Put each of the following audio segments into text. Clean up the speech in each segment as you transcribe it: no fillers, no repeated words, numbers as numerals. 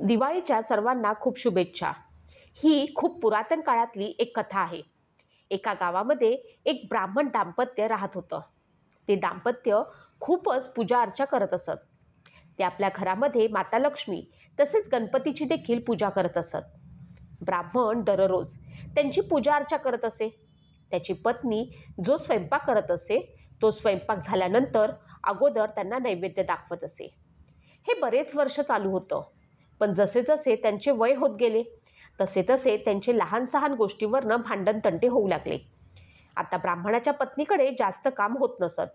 दिवाळीच्या सर्वांना खूप शुभेच्छा. ही खूप पुरातन काळातली एक कथा आहे. एका गावामध्ये एक ब्राह्मण दाम्पत्य राहत होतं. ते दाम्पत्य खूपच पूजा अर्चा करत असत. ते आपल्या घरामध्ये माता लक्ष्मी तसेच गणपतीची देखील पूजा करत असत. ब्राह्मण दररोज त्यांची पूजा अर्चा करत असे. त्याची पत्नी जो स्वयंपाक करत असे तो स्वयंपाक झाल्यानंतर अगोदर त्यांना नैवेद्य दाखवत असे. हे बरेच वर्ष चालू होतं. पण जसे जसे त्यांचे वय होत गेले तसे तसे त्यांचे लहान सहान गोष्टीवरनं भांडण तंटे होऊ लागले. आता ब्राह्मणाच्या पत्नीकडे जास्त काम होत नसत.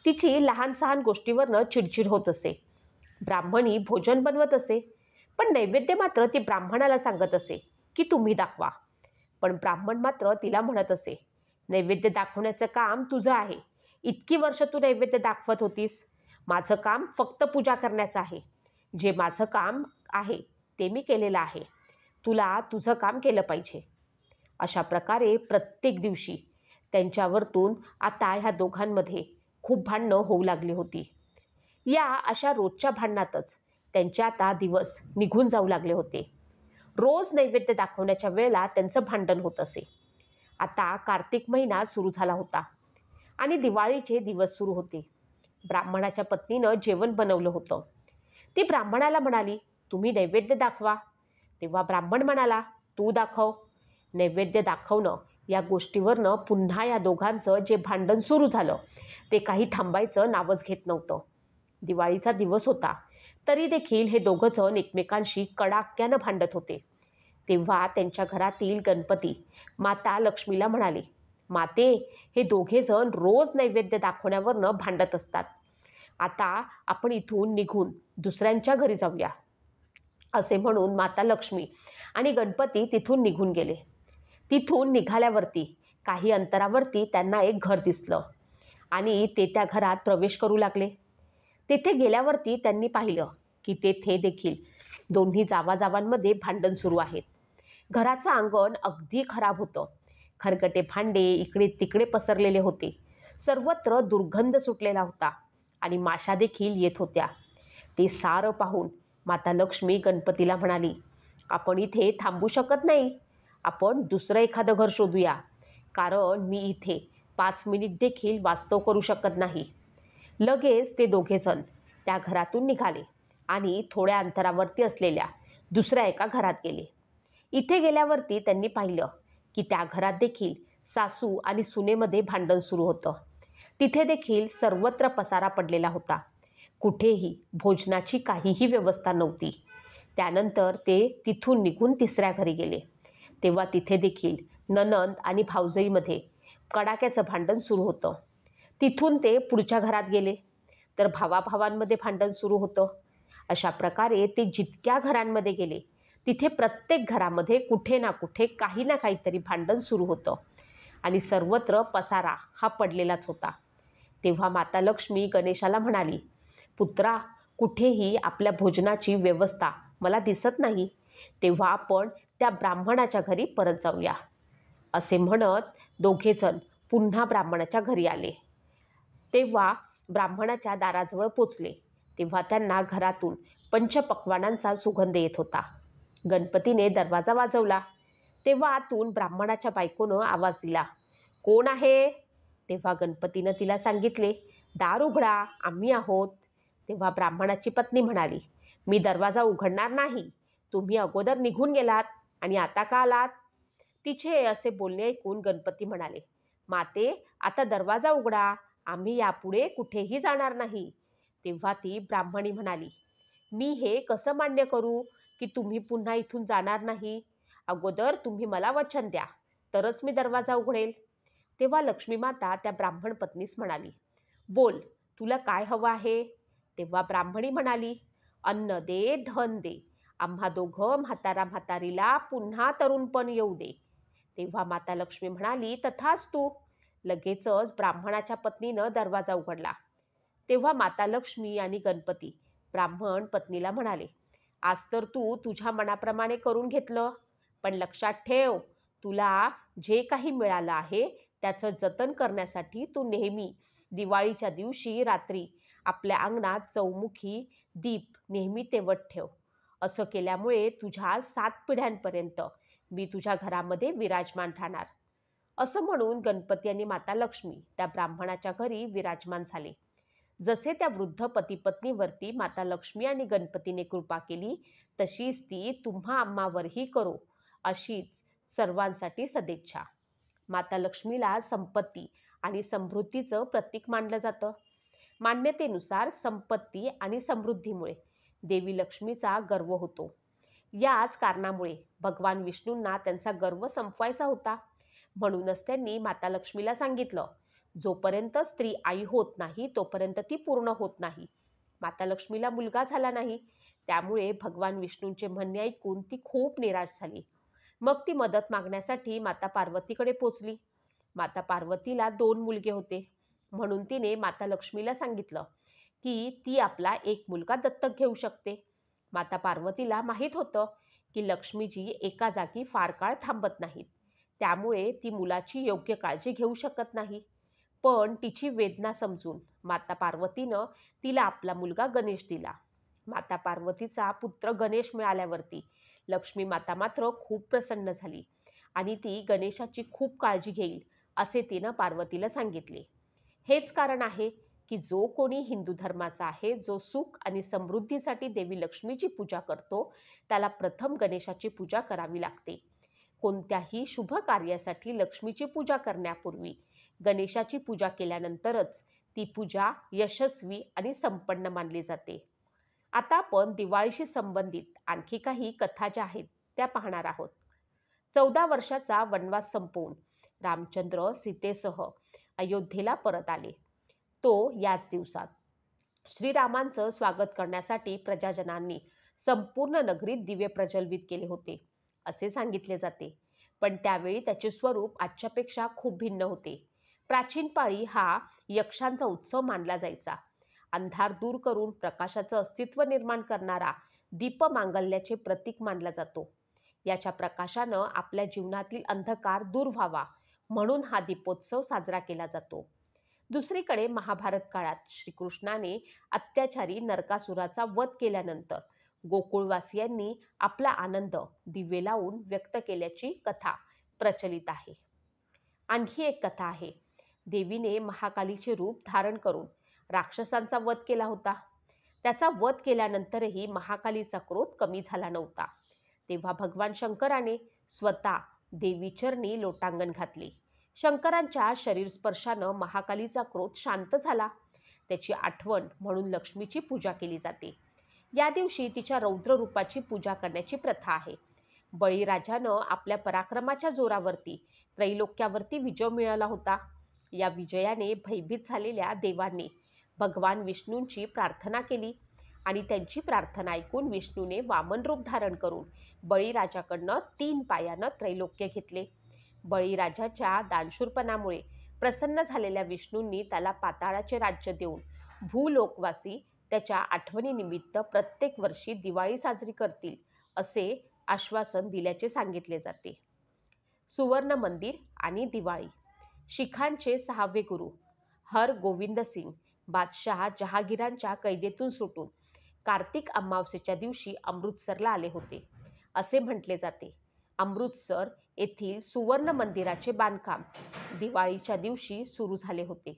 तिची लहान सहान गोष्टीवरनं चिडचिड होत असे. ब्राह्मणी भोजन बनवत असे, पण नैवेद्य मात्र ती ब्राह्मणाला सांगत असे की तुम्ही दाखवा. पण ब्राह्मण मात्र तिला म्हणत असे, नैवेद्य दाखवण्याचं काम तुझं आहे. इतकी वर्ष तू नैवेद्य दाखवत होतीस. माझं काम फक्त पूजा करण्याचं आहे. जे माझं काम आहे ते मी केलेलं आहे. तुला तुझं काम केलं पाहिजे. अशा प्रकारे प्रत्येक दिवशी त्यांच्यावरतून आता ह्या दोघांमध्ये खूप भांडणं होऊ लागली होती. या अशा रोजच्या भांडणातच त्यांचे आता दिवस निघून जाऊ लागले होते. रोज नैवेद्य दाखवण्याच्या वेळेला त्यांचं भांडण होत असे. आता कार्तिक महिना सुरू झाला होता आणि दिवाळीचे दिवस सुरू होते. ब्राह्मणाच्या पत्नीनं जेवण बनवलं होतं. ती ब्राह्मणाला म्हणाली, तुम्ही नैवेद्य दाखवा. तेव्हा ब्राह्मण म्हणाला, तू दाखव. नैवेद्य दाखवणं या गोष्टीवरनं पुन्हा या दोघांचं जे भांडण सुरू झालं ते काही थांबायचं नावच घेत नव्हतं. दिवाळीचा दिवस होता तरी देखील हे दोघंजण एकमेकांशी कडाक्यानं भांडत होते. तेव्हा त्यांच्या घरातील गणपती माता लक्ष्मीला म्हणाले, माते, हे दोघेजण रोज नैवेद्य दाखवण्यावरनं भांडत असतात. आता आपण इथून निघून दुसऱ्यांच्या घरी जाऊया. असे म्हणून माता लक्ष्मी आणि गणपती तिथून निघून गेले. तिथून निघाल्यावरती काही अंतरावरती त्यांना एक घर दिसलं आणि ते त्या घरात प्रवेश करू लागले. तेथे गेल्यावरती त्यांनी पाहिलं की तेथे देखील दोन्ही जावाजावांमध्ये भांडण सुरू आहेत. घराचं अंगण अगदी खराब होतं. खरकटे भांडे इकडे तिकडे पसरलेले होते. सर्वत्र दुर्गंध सुटलेला होता आणि माशा देखील येत होत्या. ते सारं पाहून माता लक्ष्मी गणपतीला म्हणाली, आपण इथे थांबू शकत नाही. आपण दुसरं एखादं घर शोधूया, कारण मी इथे 5 मिनिट देखील वास्तव करू शकत नाही. लगेच ते दोघेजण त्या घरातून निघाले आणि थोड्या अंतरावरती असलेल्या दुसऱ्या एका घरात गेले. इथे गेल्यावरती त्यांनी पाहिलं की त्या घरात देखील सासू आणि सुनेमध्ये भांडण सुरू होतं. तिथे देखील सर्वत्र पसारा पडलेला होता. कुठेही भोजनाची काहीही व्यवस्था नव्हती. त्यानंतर ते तिथून निघून तिसऱ्या घरी गेले. तेव्हा तिथे देखील नणंद आणि भावजईमध्ये कडाक्याचं भांडण सुरू होतं. तिथून ते पुढच्या घरात गेले तर भावाभावांमध्ये भांडण सुरू होतं. अशा प्रकारे ते जितक्या घरांमध्ये गेले तिथे प्रत्येक घरामध्ये कुठे ना कुठे काही ना काहीतरी भांडण सुरू होतं आणि सर्वत्र पसारा हा पडलेलाच होता. तेव्हा माता लक्ष्मी गणेशाला म्हणाली, पुत्रा, कुठेही आपल्या भोजनाची व्यवस्था मला दिसत नाही. तेव्हा आपण त्या ब्राह्मणाच्या घरी परत जाऊया. असे म्हणत दोघेजण पुन्हा ब्राह्मणाच्या घरी आले. तेव्हा ब्राह्मणाच्या दाराजवळ पोचले तेव्हा त्यांना घरातून पंचपक्वान्नांचा सुगंध येत होता. गणपतीने दरवाजा वाजवला तेव्हा आतून ब्राह्मणाच्या बायकोनं आवाज दिला, कोण आहे? तेव्हा गणपतीनं तिला सांगितले, दार उघडा, आम्ही आहोत. तेव्हा ब्राह्मणाची पत्नी म्हणाली, मी दरवाजा उघडणार नाही. तुम्ही अगोदर निघून गेलात आणि आता का आलात? तिचे असे बोलणे ऐकून गणपती म्हणाले, माते, आता दरवाजा उघडा. आम्ही यापुढे कुठेही जाणार नाही. तेव्हा ती ब्राह्मणी म्हणाली, मी हे कसं मान्य करू की तुम्ही पुन्हा इथून जाणार नाही? अगोदर तुम्ही मला वचन द्या, तरच मी दरवाजा उघडेल. तेव्हा लक्ष्मी माता त्या ब्राह्मण पत्नीस म्हणाली, बोल, तुला काय हवं आहे? तेव्हा ब्राह्मणी म्हणाली, अन्न दे, धन दे. आम्हा दोघं म्हातारा म्हातारीला पुन्हा तरुणपण येऊ दे. तेव्हा माता लक्ष्मी म्हणाली, तथास्तु. लगेचच ब्राह्मणाच्या पत्नीनं दरवाजा उघडला. तेव्हा माता लक्ष्मी आणि गणपती ब्राह्मण पत्नीला म्हणाले, आज तर तू तुझ्या मनाप्रमाणे करून घेतलं, पण लक्षात ठेव, तुला जे काही मिळालं आहे त्याचं जतन करण्यासाठी तू नेहमी दिवाळीच्या दिवशी रात्री आपल्या अंगणात चौमुखी दीप नेहमी तेवत ठेव. असं केल्यामुळे तुझ्या 7 पिढ्यांपर्यंत मी तुझ्या घरामध्ये विराजमान राहणार. असं म्हणून गणपती आणि माता लक्ष्मी त्या ब्राह्मणाच्या घरी विराजमान झाले. जसे त्या वृद्ध पती-पत्नीवरती माता लक्ष्मी आणि गणपतीने कृपा केली, तशीच ती तुम्हा आम्हावरही करो, अशीच सर्वांसाठी सदिच्छा. माता लक्ष्मीला संपत्ती आणि समृद्धीचं प्रतीक मानलं जातं. मान्यतेनुसार संपत्ती आणि समृद्धीमुळे देवी लक्ष्मीचा गर्व होतो. याच कारणामुळे भगवान विष्णूंना त्यांचा गर्व संपवायचा होता. म्हणूनच त्यांनी माता लक्ष्मीला सांगितलं, जोपर्यंत स्त्री आई होत नाही तोपर्यंत ती पूर्ण होत नाही. माता लक्ष्मीला मुलगा झाला नाही, त्यामुळे भगवान विष्णूंचे म्हणणे ऐकून ती खूप निराश झाली. मग ती मदत मागण्यासाठी माता पार्वतीकडे पोचली. माता पार्वतीला 2 मुलगे होते, म्हणून तिने माता लक्ष्मीला सांगितलं की ती आपला एक मुलगा दत्तक घेऊ शकते. माता पार्वतीला माहीत होतं की लक्ष्मीजी एका जागी फार काळ थांबत नाहीत, त्यामुळे ती मुलाची योग्य काळजी घेऊ शकत नाही. पण तिची वेदना समजून माता पार्वतीनं तिला आपला मुलगा गणेश दिला. माता पार्वतीचा पुत्र गणेश मिळाल्यावरती लक्ष्मी माता मात्र खूप प्रसन्न झाली आणि ती गणेशाची खूप काळजी घेईल असे तिनं पार्वतीला सांगितले. हेच कारण आहे की जो कोणी हिंदू धर्माचा आहे, जो सुख आणि समृद्धीसाठी देवी लक्ष्मीची पूजा करतो, त्याला प्रथम गणेशाची पूजा करावी लागते. कोणत्याही शुभ कार्यासाठी लक्ष्मीची पूजा करण्यापूर्वी गणेशाची पूजा केल्यानंतरच ती पूजा यशस्वी आणि संपन्न मानली जाते. आता आपण दिवाळीशी संबंधित आणखी काही कथा ज्या आहेत त्या पाहणार आहोत. 14 वर्षाचा वनवास संपवून रामचंद्र सीतेसह अयोध्येला परत आले. तो याच दिवसात श्रीरामांचं स्वागत करण्यासाठी प्रजाजनांनी संपूर्ण नगरीत दिवे प्रज्वलित केले होते असे सांगितले जाते. पण त्यावेळी त्याचे स्वरूप आजच्यापेक्षा खूप भिन्न होते. प्राचीन काळी हा यक्षांचा उत्सव मानला जायचा. अंधार दूर करून प्रकाशाचं अस्तित्व निर्माण करणारा दीपमांगल्याचे प्रतीक मानला जातो. याच्या प्रकाशानं आपल्या जीवनातील अंधकार दूर व्हावा म्हणून हा दीपोत्सव साजरा केला जातो. दुसरीकडे महाभारत काळात श्रीकृष्णाने अत्याचारी नरकासुराचा वध केल्यानंतर गोकुळवासियांनी आपला आनंद दिवे लावून व्यक्त केल्याची कथा प्रचलित आहे. आणखी एक कथा आहे. देवीने महाकालीचे रूप धारण करून राक्षसांचा वध केला होता. त्याचा वध केल्यानंतरही महाकालीचा क्रोध कमी झाला नव्हता. तेव्हा भगवान शंकराने स्वतः देवीचरणी लोटांगण घातले. शंकरांच्या शरीर स्पर्शानं महाकालीचा क्रोध शांत झाला. त्याची आठवण म्हणून लक्ष्मीची पूजा केली जाते. या दिवशी तिच्या रौद्र रूपाची पूजा करण्याची प्रथा आहे. बळीराजानं आपल्या पराक्रमाच्या जोरावरती त्रैलोक्यावरती विजय मिळवला होता. या विजयाने भयभीत झालेल्या देवांनी भगवान विष्णूंची प्रार्थना केली आणि त्यांची प्रार्थना ऐकून विष्णूने वामन रूप धारण करून बळीराजाकडनं 3 पायानं त्रैलोक्य घेतले. बळीराजाच्या दानशूरपणामुळे प्रसन्न झालेल्या विष्णूंनी त्याला पाताळाचे राज्य देऊन भूलोकवासी त्याच्या आठवणीनिमित्त प्रत्येक वर्षी दिवाळी साजरी करतील असे आश्वासन दिल्याचे सांगितले जाते. सुवर्ण मंदिर आणि दिवाळी. शिखांचे 6वे गुरु हर गोविंद सिंग बादशाह जहागीरांच्या कैदेतून सुटून कार्तिक अमावस्येच्या दिवशी अमृतसरला आले होते असे म्हटले जाते. अमृतसर येथील सुवर्ण मंदिराचे बांधकाम दिवाळीच्या दिवशी सुरू झाले होते.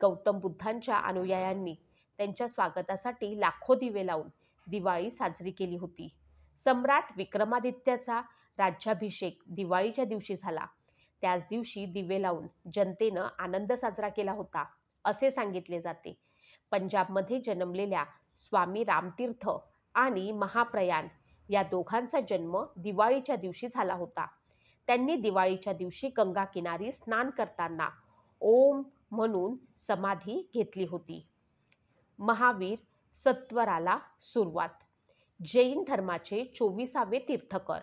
गौतम बुद्धांच्या अनुयायांनी त्यांच्या स्वागतासाठी लाखो दिवे लावून दिवाळी साजरी केली होती. सम्राट विक्रमादित्याचा राज्याभिषेक दिवाळीच्या दिवशी झाला. त्याच दिवशी दिवे लावून जनतेनं आनंद साजरा केला होता असे सांगितले जाते. पंजाबमध्ये जन्मलेल्या स्वामी रामतीर्थ आणि महाप्रयाण या दोघांचा जन्म दिवाळीच्या दिवशी झाला होता. त्यांनी दिवाळीच्या दिवशी गंगा किनारी स्नान करताना ओम म्हणून समाधी घेतली होती. महावीर सत्वराला सुरुवात. जैन धर्माचे 24वे तीर्थकर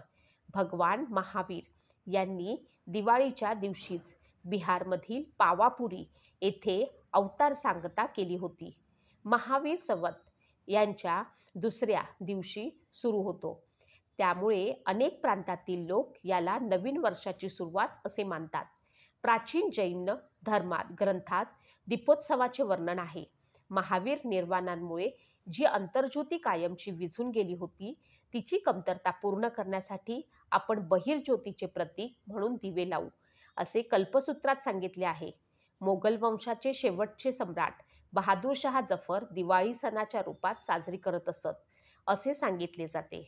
भगवान महावीर यांनी दिवाळीच्या दिवशीच बिहारमधील पावापुरी येथे अवतार सांगता केली होती. महावीर संवत यांच्या 2ऱ्या दिवशी सुरू होतो. त्यामुळे अनेक प्रांतातील लोक याला नवीन वर्षाची सुरुवात असे मानतात. प्राचीन जैन धर्मात ग्रंथात दीपोत्सवाचे वर्णन आहे. महावीर निर्वाणांमुळे जी अंतर्ज्योती कायमची विझून गेली होती तिची कमतरता पूर्ण करण्यासाठी आपण बहिर्ज्योतीचे प्रतीक म्हणून दिवे लावू, असे कल्पसूत्रात सांगितले आहे. मोगल वंशाचे शेवटचे सम्राट बहादूर शहा जफर दिवाळी सणाच्या रूपात साजरी करत असत, असे सांगितले जाते.